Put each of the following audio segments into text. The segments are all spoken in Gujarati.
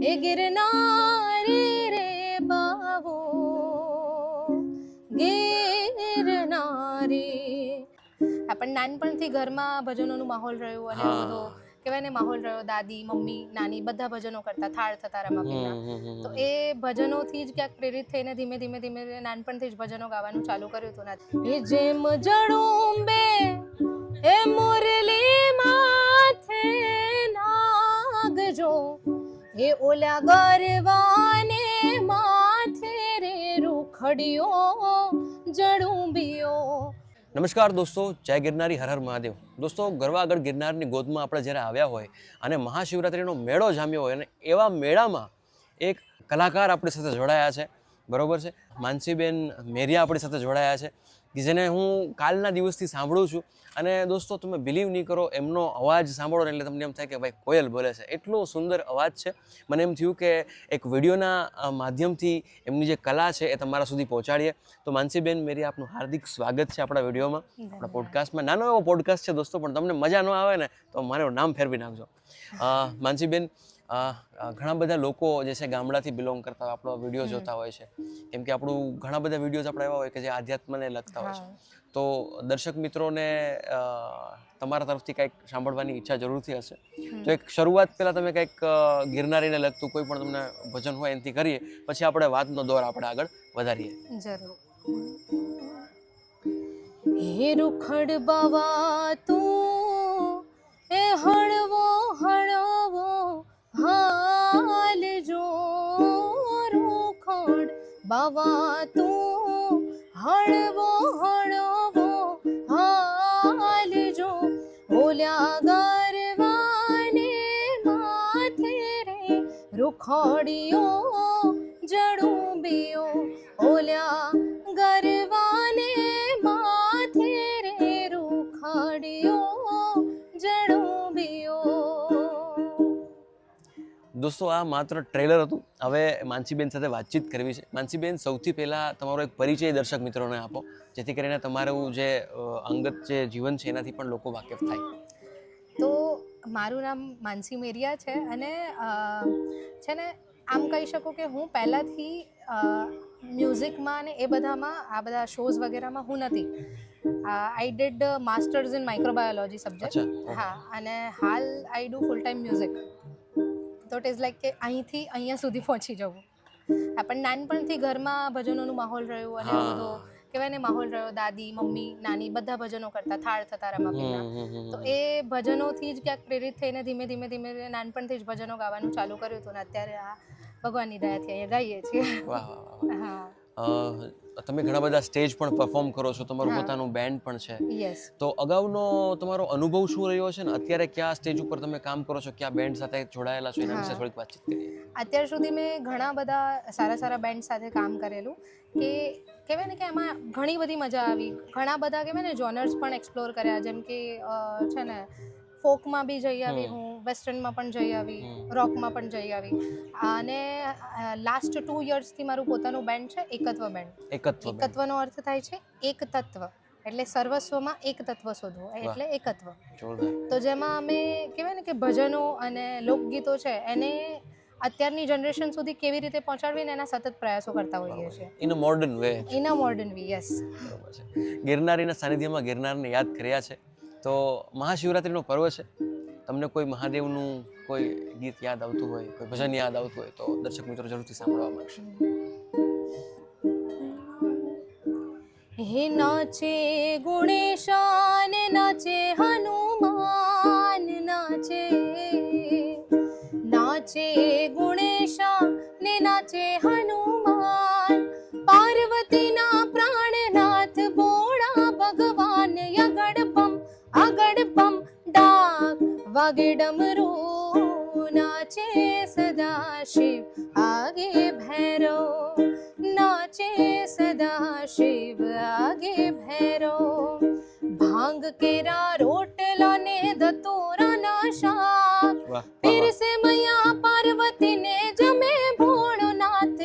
એ ગિરનારી રે બાવો ગિરનારી. આપણને નાનપણથી ઘરમાં ભજનોનું માહોલ રહ્યું અને એવો બધો કહેવાય ને માહોલ રહ્યો. દાદી, મમ્મી, નાની બધા ભજનો કરતા, થાળ થતા રમાપીના. તો એ ભજનોથી જ ક્યાંક પ્રેરિત થઈને ધીમે ધીમે ધીમે નાનપણથી જ ભજનો ગાવાનું ચાલુ કર્યું હતું. એ જેમ જડુંબે એ મુરલી માથે નાગજો, એ ઓલા ગરવાને માથે રે રૂખડિયો જડુંબિયો. નમસ્કાર દોસ્તો, જય ગિરનારી, હર હર મહાદેવ. દોસ્તો, ગરવા આગળ ગિરનારની ગોદમાં આપણે જ્યારે આવ્યા હોય અને મહાશિવરાત્રિનો મેળો જામ્યો હોય અને એવા મેળામાં એક કલાકાર આપણી સાથે જોડાયા છે, બરોબર છે. માનસીબેન મેરિયા આપણી સાથે જોડાયા છે, કે જેને હું કાલના દિવસથી સાંભળું છું. અને દોસ્તો, તમે બિલીવ નહીં કરો, એમનો અવાજ સાંભળો એટલે તમને એમ થાય કે ભાઈ કોયલ બોલે છે. એટલો સુંદર અવાજ છે. મને એમ થયું કે એક વિડીયોના માધ્યમથી એમની જે કલા છે એ તમારા સુધી પહોંચાડીએ. તો માનસીબેન મેરી, આપનું હાર્દિક સ્વાગત છે આપણા વિડીયોમાં, આપણા પોડકાસ્ટમાં. નાનો એવો પોડકાસ્ટ છે દોસ્તો, પણ તમને મજા ન આવે ને તો મારું નામ ફેરવી નાખજો. માનસીબેન, ઘણા બધા લોકો જે છે ગામડાથી બિલોંગ કરતા હોય, આપણો વિડીયો જોતા હોય છે. કેમ કે આપણું ઘણા બધા વિડીયોઝ આપણે એવા હોય કે જે આધ્યાત્મને લગતા હોય છે. તો દર્શક મિત્રોને તમારા તરફથી કંઈક સાંભળવાની ઈચ્છા જરૂરથી હશે. તો એક શરૂઆત પહેલાં તમે કંઈક ગિરનારીને લગતું કોઈ પણ તમને ભજન હોય એનાથી કરીએ, પછી આપણે વાતનો દોર આપણે આગળ વધારીએ. જરૂર. હે રૂખડ બાવા તું એ હળવો હળવો હાલજો, રૂખડ બાવા તું હળવો હળવો હાલજો, ઓલ્યા ગરવાને માથે રે રૂખડિયો જડુંબિયો, ઓલ્યા ગરવાને માથે રે રૂખડિયો જડુંબિયો. દોસ્તો, આ માત્ર ટ્રેલર હતું. હવે માનસીબેન સાથે વાતચીત કરવી છે. માનસીબેન, સૌથી પહેલાં તમારો એક પરિચય દર્શક મિત્રોને આપો, જેથી કરીને તમારું જે અંગત જે જીવન છે એનાથી પણ લોકો વાકેફ થાય. તો મારું નામ માનસી મેરિયા છે અને છે ને આમ કહી શકું કે હું પહેલાંથી મ્યુઝિકમાં ને એ બધામાં, આ બધા શોઝ વગેરેમાં હું નથી. I did masters in microbiology subject. હા, અને હાલ I do full time music. તો ઇટ ઇઝ લાઈક કે અહીંથી અહીંયા સુધી પહોંચી જવું. આપણને નાનપણથી ઘરમાં ભજનોનું માહોલ રહ્યું અને એવો બધો કહેવાય ને માહોલ રહ્યો. દાદી, મમ્મી, નાની બધા ભજનો કરતા, થાળ થતા રમાપીના. તો એ ભજનોથી જ ક્યાંક પ્રેરિત થઈને ધીમે ધીમે ધીમે નાનપણથી જ ભજનો ગાવાનું ચાલુ કર્યું હતું. ને અત્યારે આ ભગવાનની દયાથી અહીંયા ગાઈએ છીએ. હા. તમે ઘણા બધા સ્ટેજ પણ પરફોર્મ કરો છો, તમારું પોતાનું બેન્ડ પણ છે. યસ. તો અગાઉનો તમારો અનુભવ શું રહ્યો છે ને અત્યારે કયા સ્ટેજ ઉપર તમે કામ કરો છો, કયા બેન્ડ સાથે જોડાયેલા છો, એના વિશે થોડીક વાતચીત કરીએ. અત્યાર સુધી મેં ઘણા બધા સારા સારા બેન્ડ સાથે કામ કરેલું, કે કહેવાય ને કે એમાં ઘણી બધી મજા આવી. ઘણા બધા કહેવાય ને જોનર્સ પણ એક્સપ્લોર કર્યા, જેમ કે છે ને ફોકમાં બી જઈ આવી હું, વેસ્ટર્નમાં પણ જઈ આવી, રોકમાં પણ જઈ આવી. અને લાસ્ટ 2 યર્સથી મારું પોતાનું બેન્ડ છે, એકત્વ બેન્ડ. એકત્વનો અર્થ થાય છે એક તત્વ, એટલે સર્વસ્વમાં એક તત્વ શોધવું, એટલે એકત્વ. તો જેમાં અમે કહેવાય ને કે ભજનો અને લોકગીતો છે એને અત્યારની જનરેશન સુધી કેવી રીતે પહોંચાડવીને એના સતત પ્રયાસો કરતા હોઈએ છીએ. In a modern way. Yes. બરાબર છે. ગિરનારીના સાનિધ્યમાં ગિરનારને યાદ કર્યા છે. તો મહાશિવરાત્રિનો પર્વ છે. તમને કોઈ મહાદેવનું કોઈ ગીત યાદ આવતું હોય, કોઈ ભજન યાદ આવતું હોય તો દર્શક મિત્રો જરૂરથી સાંભળવા માંગશે. હે નાચે ગુણેશાન, નાચે હનુમાન, નાચે નાચે ગુણેશા ને નાચે હનુમાન, પાર્વતીના પ્રાણનાથ ભોળા ભગવાન, આગળ બમ ડાક વાગે ડમરૂ, નાચે સદા શિવ આગે ભૈરવ, નાચે સદા શિવ આગે ભૈરવ, ભાંગ કેરા રોટલા ને ધતૂરાના શાક, પીરસે મૈયા પાર્વતીને જમે ભોળોનાથ,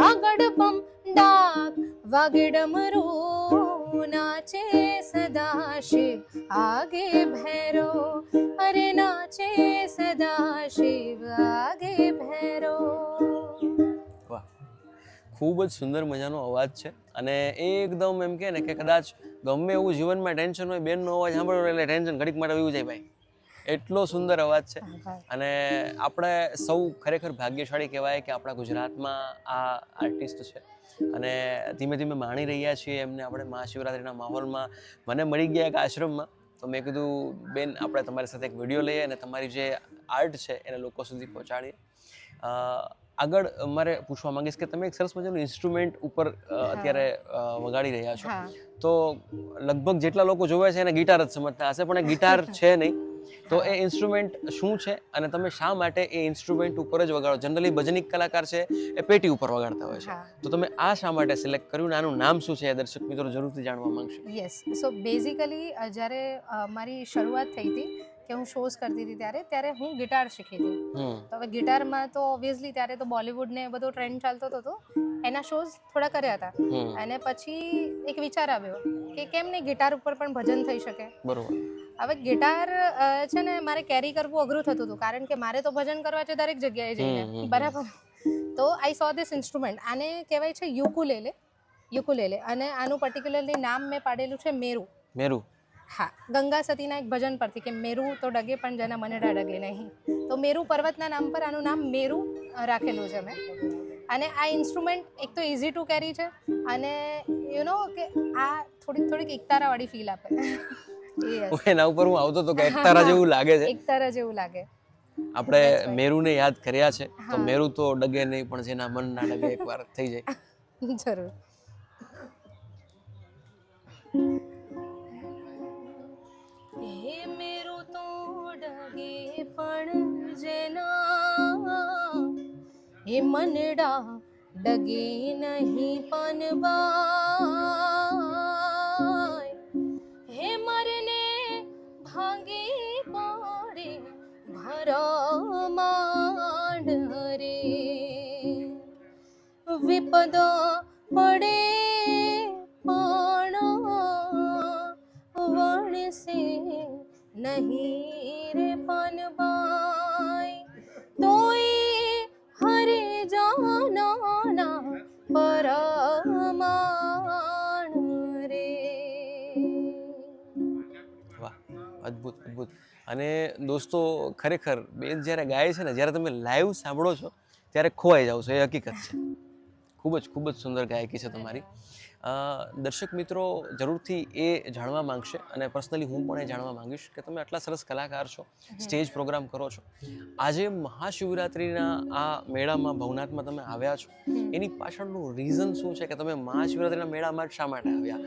આગળ બમ ડાક વાગે ડમરૂ, નાચે સદા શિવ આગે ભૈરવ, અરે નાચે સદા શિવ આગે ખૂબ જ સુંદર મજાનો અવાજ છે અને એકદમ એમ કે ને કે કદાચ ગમે એવું જીવનમાં ટેન્શન હોય બેનનો અવાજ સાંભળો એટલે ટેન્શન ઘડીક માટે વયું જાય ભાઈ, એટલો સુંદર અવાજ છે. અને આપણે સૌ ખરેખર ભાગ્યશાળી કહેવાય કે આપણા ગુજરાતમાં આ આર્ટિસ્ટ છે અને ધીમે ધીમે માણી રહ્યા છીએ એમને આપણે મહાશિવરાત્રિના માહોલમાં. મને મળી ગયા એક આશ્રમમાં, તો મેં કીધું બેન આપણે તમારી સાથે એક વિડીયો લઈએ અને તમારી જે આર્ટ છે એને લોકો સુધી પહોંચાડીએ. આગળ મારે પૂછવા માંગીશ કે તમે એક સરસ મજાનું ઇન્સ્ટ્રુમેન્ટ ઉપર અત્યારે વગાડી રહ્યા છો, તો લગભગ જેટલા લોકો જોવે છે એને ગિટાર જ સમજતા હશે, પણ એ ગિટાર છે નહીં. તો એ ઇન્સ્ટ્રુમેન્ટ શું છે અને તમે શા માટે એ ઇન્સ્ટ્રુમેન્ટ ઉપર જ વગાડો? જનરલી ભજનિક કલાકાર છે એ પેટી ઉપર વગાડતા હોય છે, તો તમે આ શા માટે સિલેક્ટ કર્યું ને આનું નામ શું છે એ દર્શક મિત્રો જરૂરથી જાણવા માંગશે. યસ, સો બેઝિકલી જ્યારે મારી શરૂઆત થઈ હતી કે હું શોઝ કરતી હતી ત્યારે હું ગિટાર શીખી હતી. તો હવે ગિટારમાં તો ઓબ્વિયસલી ત્યારે તો બોલિવૂડ ને બધો ટ્રેન્ડ ચાલતો હતો, એના શોઝ થોડા કર્યા હતા. અને પછી એક વિચાર આવ્યો કે કેમ નહીં ગિટાર ઉપર પણ ભજન થઈ શકે. બરોબર. હવે ગિટાર છે ને મારે કેરી કરવું અઘરું થતું હતું, કારણ કે મારે તો ભજન કરવા છે દરેક જગ્યાએ જઈને, બરાબર. તો આઈ સો ધીસ ઇન્સ્ટ્રુમેન્ટ, આને કહેવાય છે યુકુલેલે, અને આનું પર્ટિક્યુલરલી નામ મેં પાડેલું છે મેરુ. હા, ગંગા સતીના એક ભજન પરથી કે મેરુ તો ડગે પણ જેના મનેડા ડગે નહીં. તો મેરુ પર્વતના નામ પર આનું નામ મેરુ રાખેલું છે મેં. અને આ ઇન્સ્ટ્રુમેન્ટ એક તો ઇઝી ટુ કેરી છે અને યુ નો કે આ થોડીક એકતારાવાળી ફીલ આપે. એના ઉપર હું આવતો તો કે એકતારા જેવું લાગે છે. એકતારા જેવું લાગે. આપણે મેરુને યાદ કર્યા છે, તો મેરુ તો ડગે નહીં પણ જેના મન ના ડગે એકવાર થઈ જાય. જરૂર. હે મેરુ તો ડગે પણ જેના, હે મનડા ડગે નહીં પનબાય, હે મરને ભાંગી પડે ભરમાંડ રે, વિપદા પડે પણ વણસે નહીં રે પનબાય, તોય હરે જાના પરમાણ રે. વાહ, અદ્ભુત અદ્ભુત. અને દોસ્તો ખરેખર બેન જ્યારે ગાય છે ને, જ્યારે તમે લાઈવ સાંભળો છો ત્યારે ખોવાઈ જાવ છો, એ હકીકત છે. ખૂબ જ સુંદર ગાયકી છે તમારી. દર્શક મિત્રો જરૂરથી એ જાણવા માંગશે અને પર્સનલી હું પણ એ જાણવા માંગીશ કે તમે આટલા સરસ કલાકાર છો, સ્ટેજ પ્રોગ્રામ કરો છો, આજે મહાશિવરાત્રિના આ મેળામાં ભવનાથમાં તમે આવ્યા છો, એની પાછળનું રીઝન શું છે કે તમે મહાશિવરાત્રિના મેળામાં શા માટે આવ્યા?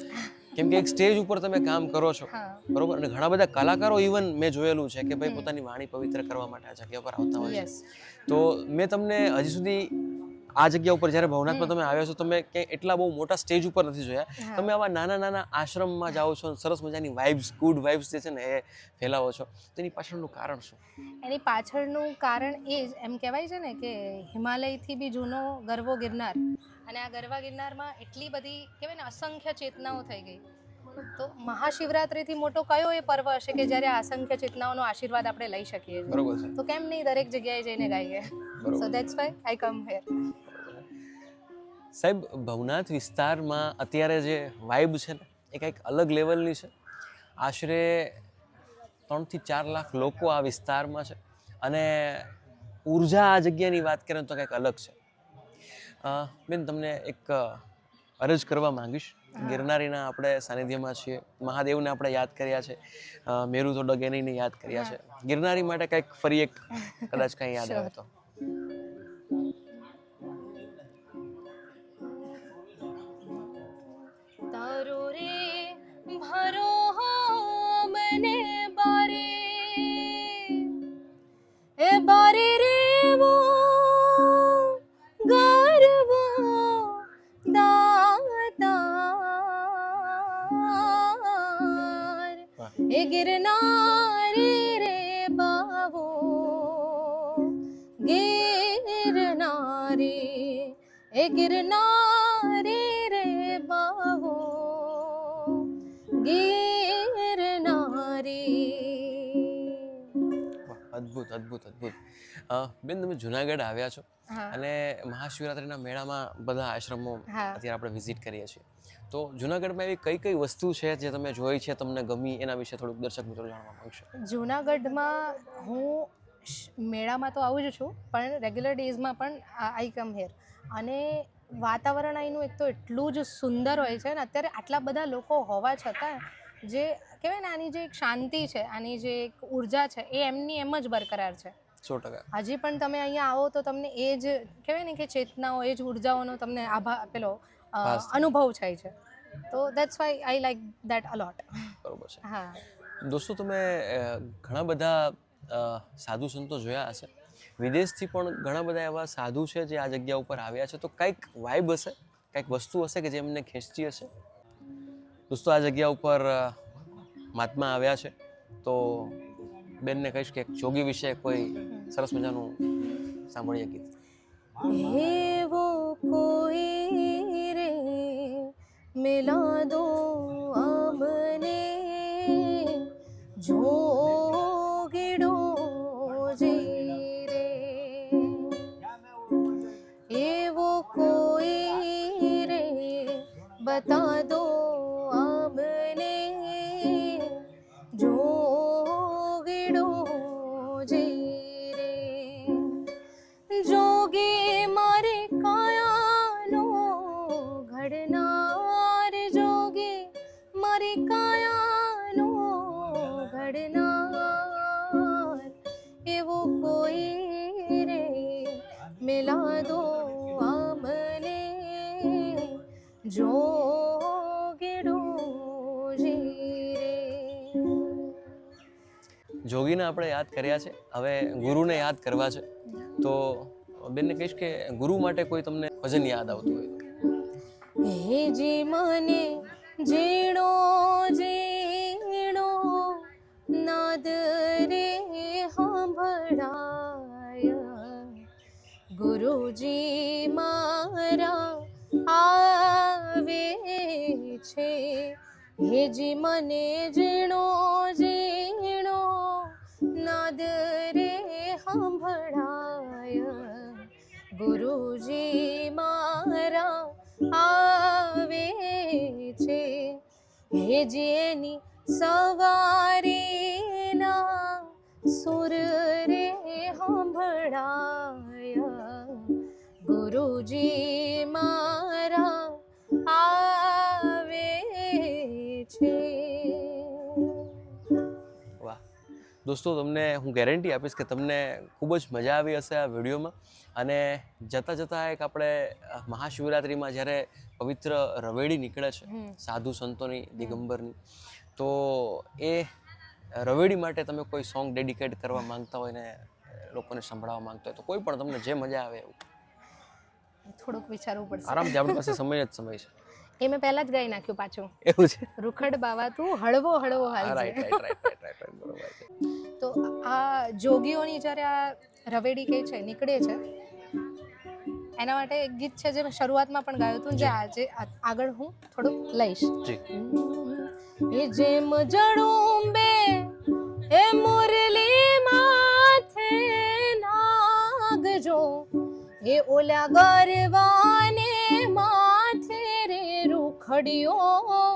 કેમ કે એક સ્ટેજ ઉપર તમે કામ કરો છો, બરોબર, અને ઘણા બધા કલાકારો ઇવન મેં જોયેલું છે કે ભાઈ પોતાની વાણી પવિત્ર કરવા માટે આ જગ્યા પર આવતા હોય છે. તો મેં તમને હજી સુધી આ જગ્યા ઉપર જ્યારે ભવનાથમાં તમે આવ્યા છો, તમે ક્યાંય એટલા બહુ મોટા સ્ટેજ ઉપર નથી જોયા. તમે આવા નાના આશ્રમમાં જાઓ છો, સરસ મજાની વાઇબ્સ, ગુડ વાઇબ્સ જે છે ને એ ફેલાવો છો, તો એની પાછળનું કારણ શું? એની પાછળનું કારણ એ જ એમ કહેવાય છે ને કે હિમાલયથી બી જૂનો ગરવો ગિરનાર, અને આ ગરવા ગિરનારમાં એટલી બધી કહેવાય ને અસંખ્ય ચેતનાઓ થઈ ગઈ. તો મહાશિવરાત્રિથી મોટો કયો એ પર્વ હશે કે જ્યારે આ અસંખ્ય ચેતનાઓનો આશીર્વાદ આપણે લઈ શકીએ? બરોબર છે. તો કેમ નહીં દરેક જગ્યાએ જઈને ગાઈએ? So that's why I come here. સાહેબ, ભવનાથ વિસ્તારમાં અત્યારે જે વાઇબ છે ને એ કંઈક અલગ લેવલની છે. આશરે 3 થી 4 લાખ લોકો આ વિસ્તારમાં છે અને ઉર્જા આ જગ્યાની વાત કરીએ તો કંઈક અલગ છે. બેન, તમને એક અરજ કરવા માંગીશ. ગિરનારીના આપણે સાનિધ્યમાં છીએ, મહાદેવને આપણે યાદ કર્યા છે, મેરુ તો ડગે નહીં યાદ કર્યા છે. ગિરનારી માટે કંઈક ફરી એક કદાચ કંઈ યાદ આવે તો. તારો રે ભરો મને બારે, એ બારે રેવો ગરવો દાતાર, એ ગિરનારી રે બાવો ગિરનારી, એ ગિરનારી રે બાવો ગિરનારી. અદ્ભુત અદ્ભુત અદ્ભુત. બેન, તમે જુનાગઢ આવ્યા છો હા અને મહાશિવરાત્રિના મેળામાં બધા આશ્રમો હા અત્યારે આપણે વિઝિટ કરીએ છીએ. તો જુનાગઢમાં એવી કઈ કઈ વસ્તુ છે જે તમે જોઈ છે, તમને ગમી, એના વિશે થોડુંક દર્શક મિત્રો જાણવા માંગશે? જૂનાગઢમાં હું મેળામાં તો આવું જ છું, પણ રેગ્યુલર ડેઝમાં પણ આઈ કમ હેર. અને વાતાવરણ અહીંનું એક તો એટલું જ સુંદર હોય છે ને અત્યારે આટલા બધા લોકો હોવા છતાં જે કહેવાય ને આની જે એક શાંતિ છે, આની જે એક ઉર્જા છે એ એમની એમ જ બરકરાર છે. 100%. હજી પણ તમે અહીંયા આવો તો તમને એ જ કહેવાય ને કે ચેતનાઓ, એ જ ઉર્જાઓનો તમને ભાસ થાય. અનુભવ થાય છે. તો that's why I like that a lot. બરોબર છે. હા દોસ્તો, તમે ઘણા બધા સાધુ સંતો જોયા હશે. વિદેશથી પણ ઘણા બધા એવા સાધુ છે જે આ જગ્યા ઉપર આવ્યા છે. તો કંઈક વાઇબ હશે, કંઈક વસ્તુ હશે કે જે એમને ખેંચતી હશે. દોસ્તો, આ જગ્યા ઉપર મહાત્મા આવ્યા છે. તો બેનને કહીશ કે જોગી વિશે કોઈ સરસ મજાનું સાંભળીએ ગીત. એવો કોઈ રે મિલા દો અમને જોગીડો જી રે, એવો કોઈ રે બતા દો અમને જોગીડો જી રે, જોગી મારે કાયાનો ઘડનાર, જોગી મારી કાયાનો ઘડનાર, એવો કોઈ રે મિલા દો અમને જોગીડો જી રે. જોગીને આપણે યાદ કર્યા છે, હવે ગુરુને યાદ કરવા છે. તો બેનને કહીશ કે ગુરુ માટે કોઈ તમને ભજન યાદ આવતું હોય તો. હે જી મને ઝીણો ઝીણો નાદ રે સાંભળાય, ગુરુજી મારા આવે છે. હેજી મને ઝીણો ઝીણો નાદ રે સાંભળાય, ગુરુજી મારા આવે છે. હેજી એની સવારીના સુર રે સાંભળાય, ગુરુજી મારા આવે છે. વાહ દોસ્તો, તમને હું ગેરંટી આપીશ કે તમને ખૂબ જ મજા આવી હશે આ વિડીયોમાં. અને જતાં જતાં એક આપણે મહાશિવરાત્રિમાં જ્યારે પવિત્ર રવેડી નીકળે છે સાધુ સંતોની, દિગંબરની, તો એ રવેડી માટે તમે કોઈ સોંગ ડેડિકેટ કરવા માંગતા હોય ને લોકોને સંભળાવવા માંગતા હોય તો કોઈ પણ તમને જે મજા આવે એવું. થોડુંક વિચારવું પડશે. આરામથી, આપણી પાસે સમય જ સમય છે. એ મેં પહેલા જ ગાઈ નાખ્યું પાછું. એવું છે? રૂખડ બાવા તું હળવો હળવો હાલ રાઈટ છે. રાઈટ રાઈટ રાઈટ રાઈટ બરોબર છે. તો આ જોગીઓની જ્યારે આ રવેડી કહે છે નીકળે છે, એના માટે એક ગીત છે જે મેં શરૂઆતમાં પણ ગાયું હતું, જે આજે આગળ હું થોડુંક લઈશ. જી. એ જેમ જડુંબે એ મુરલી માથે નાગજો, એ ઓલા ગરવાને માથે રે રૂખડિયો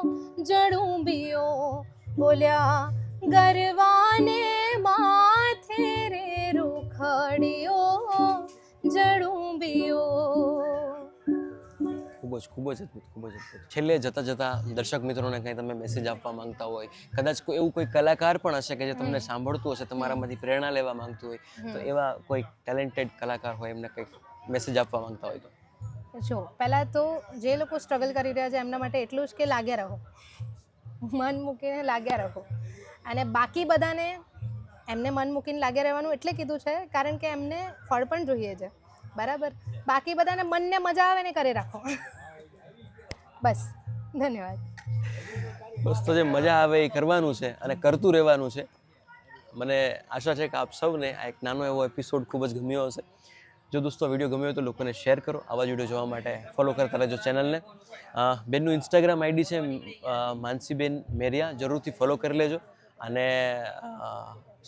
જડુંબિયો, ઓલા ગરવાને માથે રે રૂખડિયો જડુંબિયો. ખૂબ જ અદ્ભુત, ખૂબ જ અદ્ભુત. છેલ્લે જતાં જતાં દર્શક મિત્રોને કંઈ તમે મેસેજ આપવા માંગતા હોય, કદાચ કોઈ એવું કોઈ કલાકાર પણ હશે કે જે તમને સાંભળતું હશે, તમારામાંથી પ્રેરણા લેવા માંગતું હોય, તો એવા કોઈ ટેલેન્ટેડ કલાકાર હોય એમને કંઈક મેસેજ આપવા માંગતા હોય તો. જો પહેલાં તો જે લોકો સ્ટ્રગલ કરી રહ્યા છે એમના માટે એટલું જ કે લાગ્યા રહો, મન મૂકીને લાગ્યા રહો. અને બાકી બધાને એમને મન મૂકીને લાગ્યા રહેવાનું એટલે કીધું છે કારણ કે એમને ફળ પણ જોઈએ છે, બરાબર. બાકી બધાને મનને મજા આવે ને કરી રાખો. બસ, ધન્યવાદ. દોસ્તો, જે મજા આવે એ કરવાનું છે અને કરતું રહેવાનું છે. મને આશા છે કે આપ સૌને આ એક નાનો એવો એપિસોડ ખૂબ જ ગમ્યો હશે. જો દોસ્તો વિડીયો ગમ્યો હોય તો લોકોને શેર કરો. આવા જ વિડીયો જોવા માટે ફોલો કરતા રહેજો ચેનલને. બેનનું ઇન્સ્ટાગ્રામ આઈડી છે માનસીબેન મેરિયા, જરૂરથી ફોલો કરી લેજો અને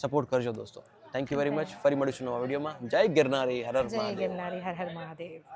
સપોર્ટ કરજો દોસ્તો. Thank you very much. ફરી મળીશું નવા વિડીયોમાં. જય ગિરનારી, હર હર જય મહાદેવ. ગિરનારી, હર હર મહાદેવ.